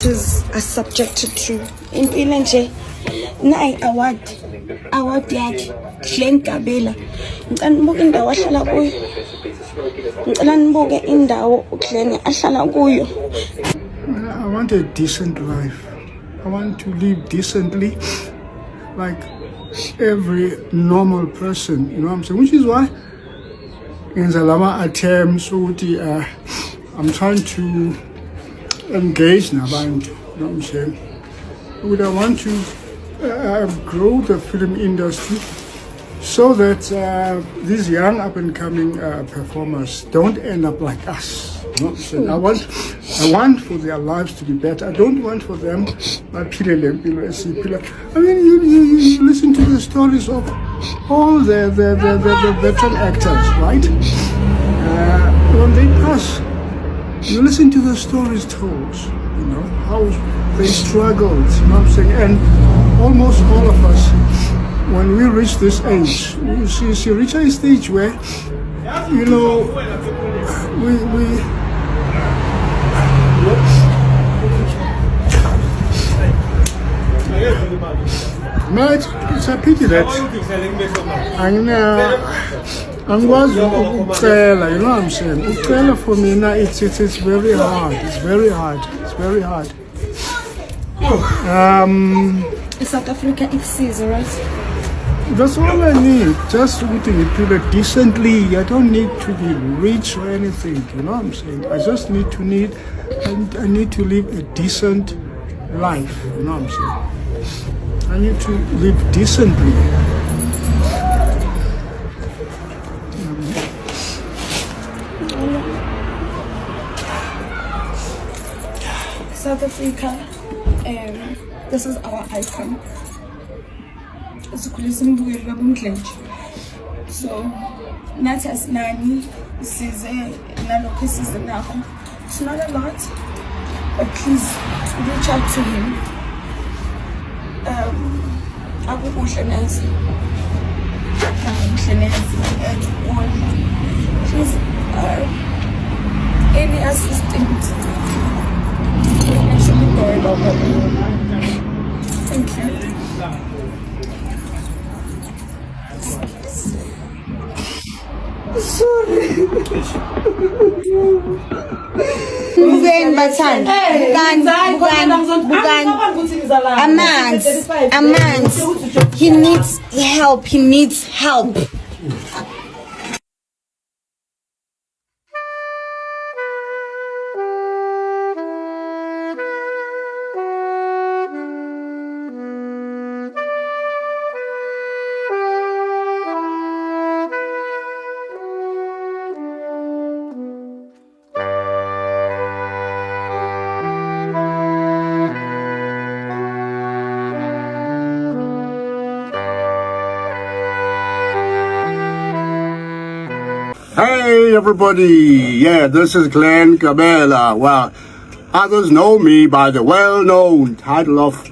Are subjected to impilo nje nayi award yakhe Glen Gabela. Ngicela nibuke indawo ahlala kuyo. Ngicela nibuke indawo uGlen ahlala kuyo. I want a decent life. I want to live decently like every normal person, you know what I'm saying? Which is why in the lama attempts I'm trying to engage nabantu, you know what I'm saying? Would I want to grow the film industry so that these young up-and-coming performers don't end up like us. You know what I'm saying? I want for their lives to be better. I don't want for them I mean, you listen to the stories of all the veteran actors, right? When they pass, you listen to the stories told, you know, how they struggled, you know what I'm saying? And almost all of us, when we reach this age, you reach a stage where, you know, we Mate, it's a pity that angikwazi ukucela, you know what I'm saying? Ukucela for me now, it's very hard. It's very hard. South Africa exists, right? That's all I need. Just to live decently. I don't need to be rich or anything. You know what I'm saying? I just need to I need to live a decent life. You know what I'm saying? I need to live decently. South Africa, this is our icon. So nathi asinani size nalokho esize nakho. It's not a lot, but please reach out to him. Akukuhle neze please any assistant. Thank you. Sorry. Bukan Batan, bukan. Amans. He needs help. Hey everybody, yeah, this is Glen Gabela. Well, others know me by the well-known title of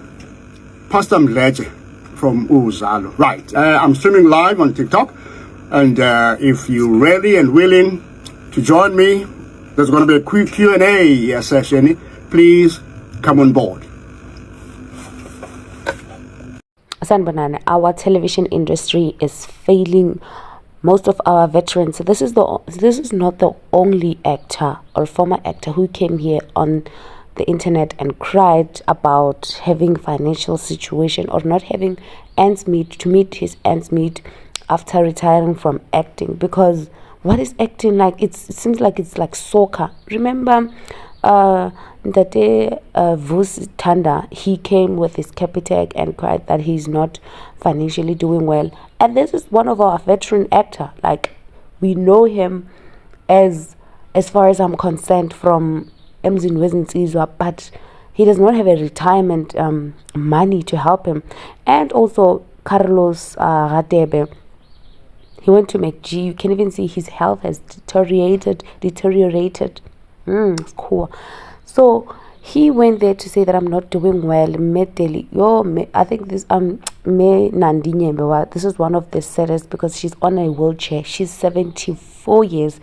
Pastor Mdletshe from Uzalo. Right, I'm streaming live on TikTok, and if you're ready and willing to join me, there's going to be a quick Q&A session. Please come on board. Sanbanana, our television industry is failing most of our veterans. This is not the only actor or former actor who came here on the internet and cried about having financial situation or not having ends meet to meet his ends meet after retiring from acting. Because what is acting like? It seems like it's like soccer. Remember that day Vus Tanda, he came with his Capitec and cried that he's not financially doing well. And this is one of our veteran actor. Like, we know him as far as I'm concerned from Mdletshe, but he does not have a retirement money to help him. And also Carlos Radebe, he went to McG. You can even see his health has deteriorated. It's cool. So he went there to say that I'm not doing well. I think this this is one of the saddest because she's on a wheelchair. She's 74 years.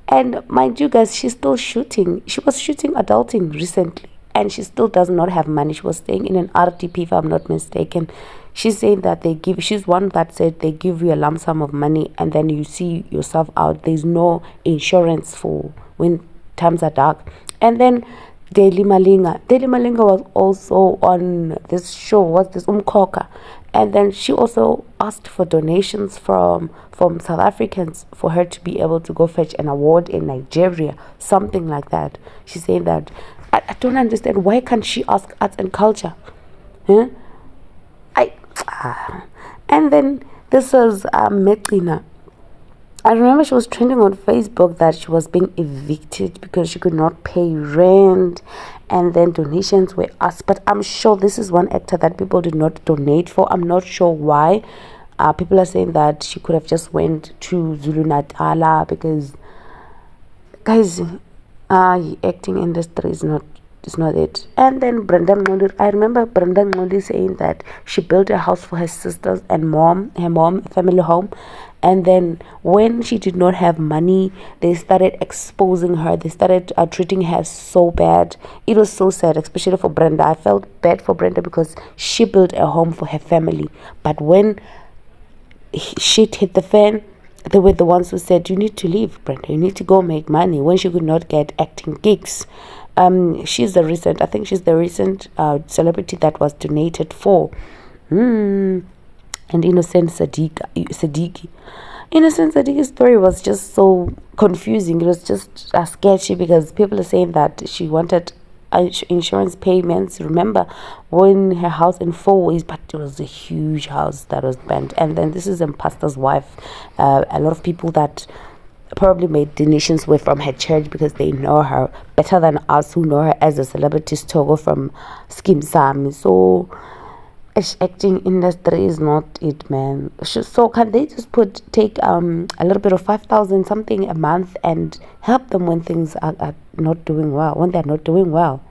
And mind you guys, she's still shooting. She was shooting Adulting recently. and she still does not have money. She was staying in an RDP, if I'm not mistaken. She's saying that she's one that said they give you a lump sum of money and then you see yourself out. There's no insurance for when times are dark. And then Daily Malinga was also on this show, what's this, Umkoka. And then she also asked for donations from South Africans for her to be able to go fetch an award in Nigeria, something like that. She's saying that, I don't understand, why can't she ask arts and culture? Huh? And then this was Meqina. I remember she was trending on Facebook that she was being evicted because she could not pay rent, and then donations were asked. But I'm sure this is one actor that people did not donate for. I'm not sure why. People are saying that she could have just went to Zulu Natal because, guys, acting industry is not it. And then Brenda Mngoli, I remember Brenda Mngoli saying that she built a house for her sisters and her mom, a family home. And then when she did not have money, they started exposing her. They started treating her so bad. It was so sad, especially for Brenda. I felt bad for Brenda because she built a home for her family. But when shit hit the fan, they were the ones who said, you need to leave, Brenda. You need to go make money, when she could not get acting gigs. She's the recent celebrity that was donated for. And Innocent Siddiqui. Innocent Siddiqui's story was just so confusing. It was just sketchy because people are saying that she wanted insurance payments. Remember when her house in 4 ways, but it was a huge house that was burnt. And then this is a pastor's wife. A lot of people that probably made donations were from her church because they know her better than us who know her as a celebrity Togo from Skim Sam. So acting industry is not it, man. So can they just take a little bit of 5,000 something a month and help them when things are not doing well, when they're not doing well?